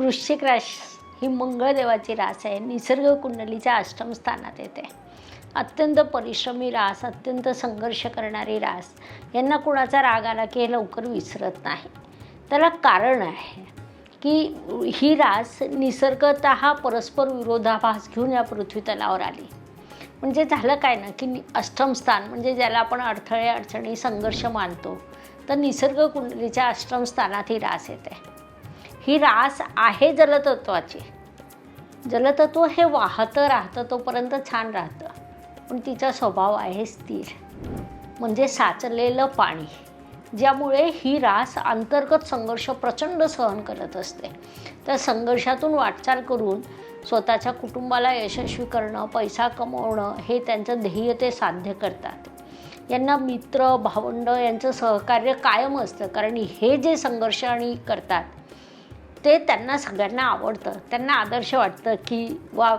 वृश्चिक राशी ही मंगळदेवाची रास आहे. निसर्ग कुंडलीच्या अष्टम स्थानात येते. अत्यंत परिश्रमी रास, अत्यंत संघर्ष करणारी रास. यांना कुणाचा राग आला की हे लवकर विसरत नाही. त्याला कारण आहे की ही रास निसर्गतः परस्पर विरोधाभास घेऊन या पृथ्वी तलावर आली. म्हणजे झालं काय ना की अष्टम स्थान म्हणजे ज्याला आपण अडथळे, अडचणी, संघर्ष मानतो, तर निसर्ग कुंडलीच्या अष्टम स्थानात ही रास येते. ही रास आहे जलतत्वाची. जलतत्व हे वाहतं राहतं तोपर्यंत छान राहतं, पण तिचा स्वभाव आहे स्थिर, म्हणजे साचलेलं पाणी, ज्यामुळे ही रास अंतर्गत संघर्ष प्रचंड सहन करत असते. त्या संघर्षातून वाटचाल करून स्वतःच्या कुटुंबाला यशस्वी करणं, पैसा कमवणं हे त्यांचं ध्येय ते साध्य करतात. यांना मित्र, भावंड यांचं सहकार्य कायम असतं, कारण हे जे संघर्ष आणि करतात ते त्यांना सगळ्यांना आवडतं. त्यांना आदर्श वाटतं की वा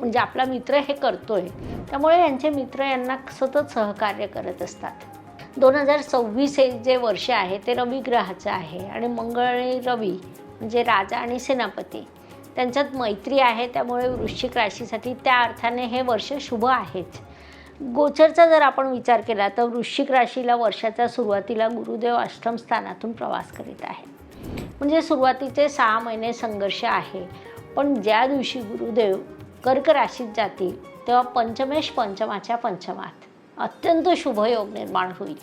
म्हणजे आपला मित्र हे करतोय, त्यामुळे यांचे मित्र यांना सतत सहकार्य करत असतात. 2026 हे जे वर्ष आहे ते रवी ग्रहाचं आहे आणि मंगळ आणि रवी म्हणजे राजा आणि सेनापती त्यांच्यात मैत्री आहे. त्यामुळे वृश्चिक राशीसाठी त्या अर्थाने हे वर्ष शुभ आहेच. गोचरचा जर आपण विचार केला तर वृश्चिक राशीला वर्षाच्या सुरुवातीला गुरुदेव अष्टम स्थानातून प्रवास करीत आहे. म्हणजे सुरुवातीचे 6 महिने संघर्ष आहे, पण ज्या दिवशी गुरुदेव कर्क राशीत जातील तेव्हा पंचमेश पंचमाच्या पंचमात अत्यंत शुभयोग निर्माण होईल.